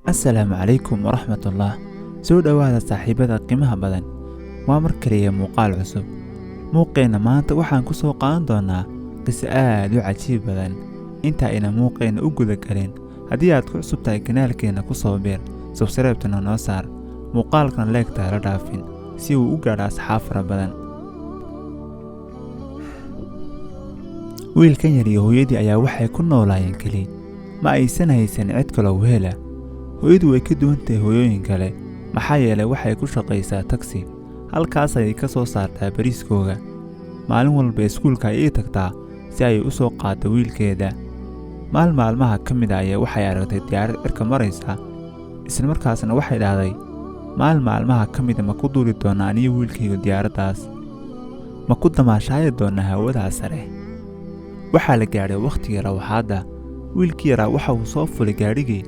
Assalaamu calaykum waraxmatullah. Soo dhawaada saaxiibada qiimaha badan. Waa mar kaliya muuqaal cusub. Muuqeena maanta waxaan ku soo qaadan doonaa qiso aad u cajiib badan. Inta ayna muuqeena u guda galin, haddii aad ku cusub tahay kanaalkeena ku soo biir, subscribe-tana noo saar, muuqaalkan leegta la dhaafin si uu u gaadho asxaab fara badan. Wiilkan yar iyo hooyadii ayaa waxay ku noolaayeen kaliya, ma aysan haysan cid kale oo hela. Hooyadu way ka duwan tahay hooyooyin kale, maxaa yeelay waxay ku shaqaysaa taksi, halkaas ayay ka soo saartaa bariiskooga. Maalin walba iskuulka ayay tagtaa si ay u soo qaado wiilkeeda. Maalmaha ka mid ah ayaa waxay aragtay diyaarad cirka maraysa, isla markaasna waxay dhahday, maalmaha ka mid ah ma ku duuli doonaa aniyo wiilkayga diyaaraddaas, ma ku damaashaadi doonaa hawada sare. Waxaa la gaadhay waqtigii rawaxaadda. Wiilkii yaraa waxa uu soo fulay gaadhigii,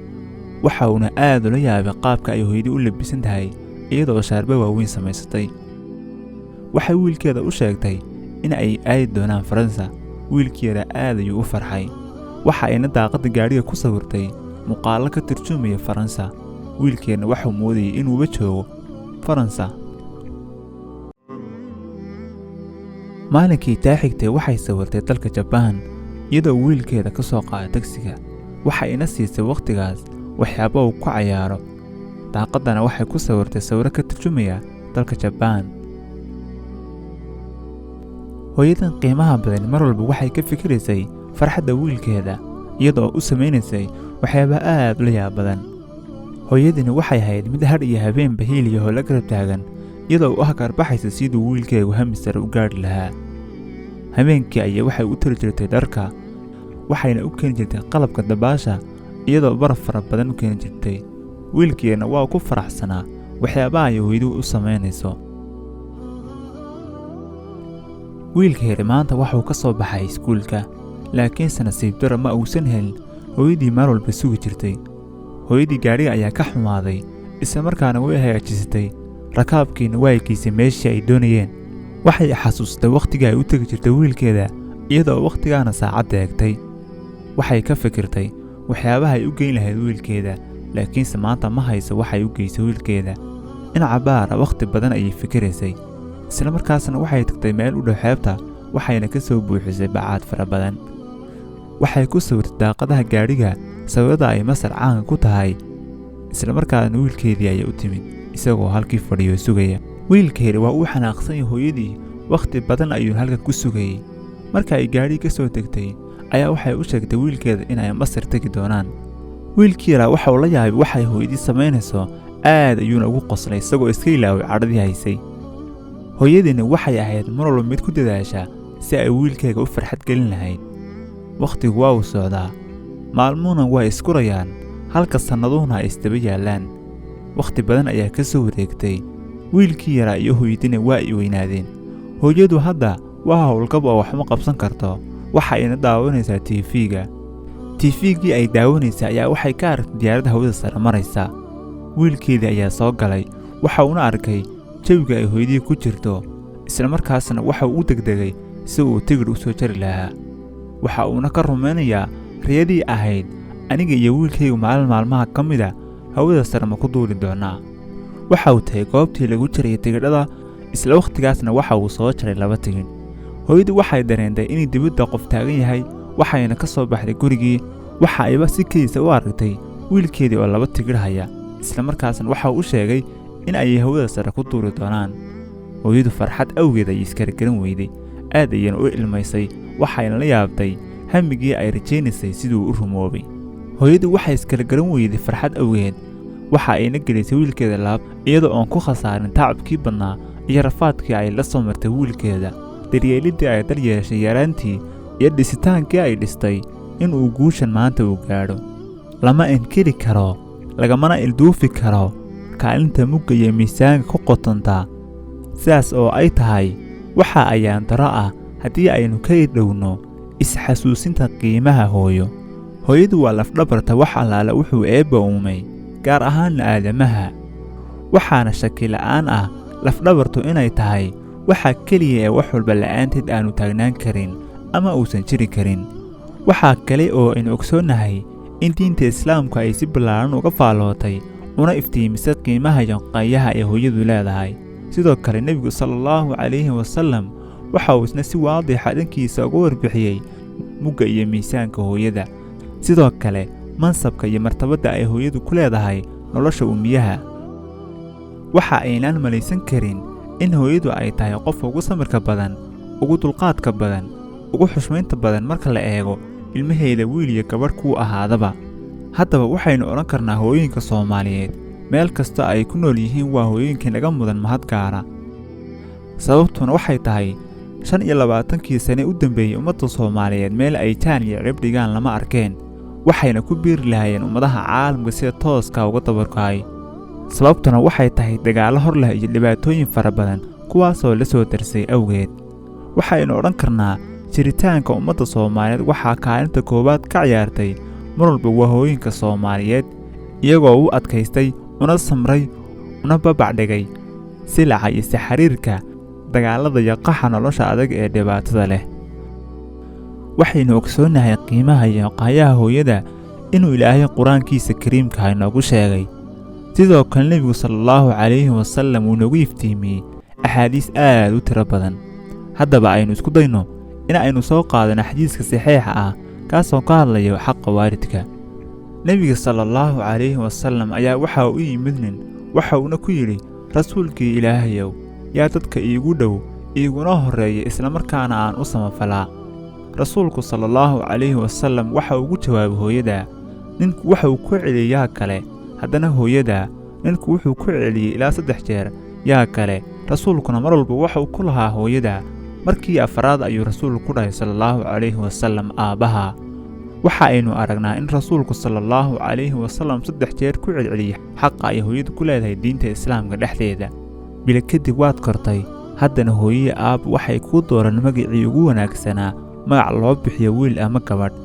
waxa uuna aad ula yaabay qaabka ay hooyadii u labisan tahay iyadoo shaarbe waaweyn samaysatay. Waxay wiilkeeda u sheegtay in ay aadi doonaan Faransa. Wiilkii yaraa aad ayuu u farxay. Waxa ayna daaqadda gaadhiga ku sawirtay muuqaallo ka turjumaya Faransa. Wiilkeena waxuu moodayay inuuba joogo Faransa. Maalinkii taa xigtay waxay sawirtay dalka Jabaan iyadoo wiilkeeda ka soo qaaday tagsiga. Waxa ayna siisay waqtigaas waxyaabo uu ku cayaaro. Daaqaddana waxay ku sawirtay sawirro ka turjumaya dalka Jabaan. Hooyadan qiimaha badan mar walba waxay ka fikiraysay farxadda wiilkeeda iyadoo u sameynaysay waxyaabo aad u yaab badan. Hooyadani waxay ahayd mid har iyo habeenba hiiliyo la garab taagan iyadoo u hakarbaxaysa siduu wiilkeegu hami sare u gaadhi lahaa. Habeenkii ayay waxay u tiri jirtay dharka, waxayna u keeni jirtay qalabka dabaasha iyadoo baraf fara badan u keeni jirtay. Wiilkeena waa ku faraxsanaa waxyaabaha ay hooyadu u sameynayso. Wiilka yar maanta waxuu ka soo baxay iskuulka, laakiinse nasiib darro ma uusan helin hooyadii meel walba sugi jirtay. Hooyadii gaadhiga ayaa ka xumaaday, isla markaana way hagaajisatay. Rakaabkiina waa geysay meeshii ay doonayeen. Waxay xasuustay waqtigii ay u tagi jirtay wiilkeeda iyadoo waqtigaana saacadda eegtay. Waxay ka fikirtay waxyaabaha ay u geyn lahayd wiilkeeda, laakiinse maanta ma hayso waxay u geysay wiilkeeda. Dhinaca baara waqti badan ayay fikiraysay, isla markaasna waxay tagtay meel u dhow xeebta, waxayna ka soo buuxisay bacaad fara badan. Waxay ku sawirtay daaqadaha gaadhiga sawirada ay Masar caan ku tahay, isla markaasna wiilkeedii ayay u timid isagoo halkii fadhiyo sugaya. Wiilkeeda waa uu xanaaqsan yahay hooyadii, waqti badan ayuu halkan ku sugayay. Marka ay gaadhiga ka soo tagtay ayaa waxay u sheegtay wiilkeeda in ay Masar tagi doonaan. Wiilkii yaraa waxa uu la yaabay waxay hooyadii sameynayso, aad ayuuna ugu qoslay isagoo iska ilaaway cadhadii haysay. Hooyadiina waxay ahayd mar walba mid ku dadaasha si ay wiilkeega u farxad gelin lahayd. Waqtigu waa uu socdaa, maalmuhuna waa iskurayaan, halka sannaduhuna ay isdaba yaallaan. Waqti badan ayaa ka soo wareegtay. Wiilkii yaraa iyo hooyadiina waa ay weynaadeen. Hooyadu hadda waa howlgab oo wax ma qabsan karto, waxa ayna daawanaysaa TV-ga. TV-gii ay daawanaysay ayaa waxay ka aragtay diyaaradda hawada sare maraysa. Wiilkeedii ayaa soo galay, waxa uuna arkay jawiga ay hooyadii ku jirto, isla markaasna waxa uu u degdegay si uu tigidh u soo jari lahaa. Waxa uuna ka rumaynayaa riyadii ahayd aniga iyo wiilkaygu maalmaha ka mid ah hawada sare ma ku duuli doonaa. Waxa uu tagay goobtii lagu jarayay tigidhada, isla waqtigaasna waxa uu soo jaray 2 tigidh. Hooyadu waxay dareentay in dibadda qof taagan yahay, waxayna ka soo baxday gurigii. Waxa ayba si kaliya u aragtay wiilkeedii oo 2 tigidh haya, isla markaasna waxa uu sheegay in ay hawada sare ku duuli doonaan. Hooyadu farxad awgeed ay iska garan weyday, aad ayayna u ilmaysay, waxayna la yaabtay hamigii ay rajaynaysay siduu u rumoobay. Hooyadu waxay iska garan weyday farxad awgeed, waxa ayna gelisay wiilkeeda laab iyadoo aan ku khasaarin tacabkii badnaa iyo rafaadkii ay la soo martay wiilkeeda. Daryeelidii ay daryeeshay yaraantii iyo dhisitaankii ay dhistay in uu guushan maanta u gaadho. Lama inkiri karo, lagamana ilduufi karo kaalinta mugga iyo miisaanka ku qotonta. Sidaas oo ay tahay, waxa ayaan daro ah haddii aynu ka dhowno isxasuusinta qiimaha hooyo. Hooyadu waa laf-dhabarta wax allaale wuxuu Eebba uumay, gaar ahaan aadamaha. Waxaana shaki la'aan ah laf-dhabartu inay tahay waxa kaliya ee wax walba la'aanteed aanu taagnaan karin ama uusan jiri karin. Waxa kale oo aynu ogsoonahay in diinta islaamku ay si ballaaran uga faallootay una iftiimisay qiimaha iyo qayaha ay hooyadu leedahay. sidoo kale nebigu sallallahu calayhi wasallam waxa uu isna si waadixa dhankiisa uga warbixiyey mugga iyo miisaanka hooyada, sidoo kale mansabka iyo martabadda ay hooyadu ku leedahay nolosha ummiyaha. waxa aynaan malaysan karin in hooyadu ay tahay qofka ugu samirka badan, ugu dulqaadka badan, ugu xushmaynta badan marka la eego ilmaheeda wiil iyo gabadh kuu ahaadaba. haddaba waxaynu odhan karnaa hooyooyinka Soomaaliyeed meel kasta ay ku nool yihiin waa hooyooyinkii naga mudan mahad gaara. sababtuna waxay tahay 25 sane u dambeeyey ummadda Soomaaliyeed meel ay jaan iyo cirib dhigaan lama arkeen, waxayna ku biiri lahaayeen ummadaha caalamka sida tooska uga dabarkaay. sababtuna waxay tahay dagaallo hor leh iyo dhibaatooyin fara badan kuwaasoo la soo darsay awgeed. waxaynu odhan karnaa jiritaanka ummadda Soomaaliyeed waxaa kaalinta koowaad ka ciyaartay mar walba waa hooyinka Soomaaliyeed, iyagoo u adkaystay una samray una babacdhigay silaca iyo xiriirka dagaalada iyo qaxa nolosha adag ee dhibaatada leh. waxaynu ogsoonahay qiimaha iyo qayaha hooyada inuu Ilaahay quraankiisa kariimka inoogu sheegay, sidoo kale nebigu sallallahu calayhi wasallam uu nagu iftiimiyey axaadiis aad u tiro badan. haddaba aynu isku dayno in aynu soo qaadano xadiiska saxiixa ah kaasoo ka hadlayo xaqa waalidka. nebiga sallallahu calayhi wasallam ayaa waxa uu yimid nin waxa uuna ku yidhi, rasuulkii Ilaahayow, yaa dadka iigu dhow iiguna horeeya isla markaana aan u samafalaa. rasuulku sallallahu calayhi wasallam waxa uu ugu jawaabay hooyada. ninku waxa uu ku celiyey yaa kale, haddana hooyada. ninku wuxuu ku celiyey ilaa 3 jeer yaa kale. rasuulkuna mar walba waxa uu ku lahaa hooyada. markii afraad ayuu rasuulku ku dhahay sallallahu calayhi wasallam aabbaha. waxa aynu aragnaa in rasuulku sallallahu calayhi wasallam 3 jeer ku celceliyey xaqa ay hooyadu ku leedahay diinta islaamka dhexdeeda. bila kadib waad kortay, haddana hooyada aab waxay ku dooran magacii ugu wanaagsanaa, magac loo bixiyo wiil ama gabadh.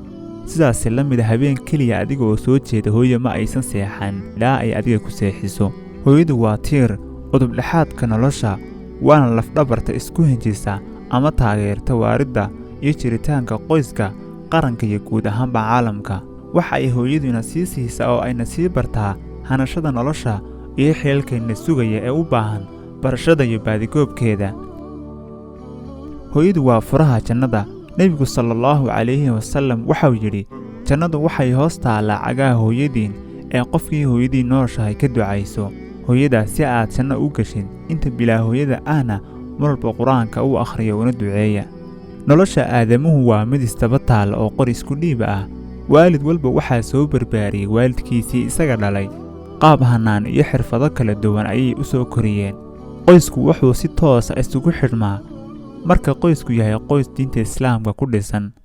sidaas la mid habeen kaliya adiga oo soo jeeda hooyo ma aysan seexan ilaa ay adiga ku seexiso. hooyadu waa tiir udub dhexaadka nolosha, waana laf-dhabarta isku hinjisa ama taageerta waaridda iyo jiritaanka qoyska, qaranka iyo guud ahaanba caalamka. waxa ay hooyaduna sii siisaa oo ayna sii bartaa hanashada nolosha iyo xeelkeenna sugaya ee u baahan barashada iyo baadigoobkeeda. hooyadu waa furaha jannada. nebigu sallallahu calayhi wasallam waxa uu yidhi, jannadu waxay hoos taallaa cagaha hooyadiin ee qofkii hooyadii nooshahay ka ducayso. hooyada si aad janno u gashid, inta bilaa hooyada ahna mar walba qur-aanka u akhriyo una duceeya. nolosha aadamuhu waa mid istaba taalla oo qor isku dhiiba ah. waalid walba waxaa soo barbaariyey waalidkiisii isaga dhalay. qaab hanaan iyo xirfado kala duwan ayay u soo koriyeen. qoysku wuxuu si toosa isugu xidhmaa marka qoysku yahay qoys diinta islaamka ku dhisan.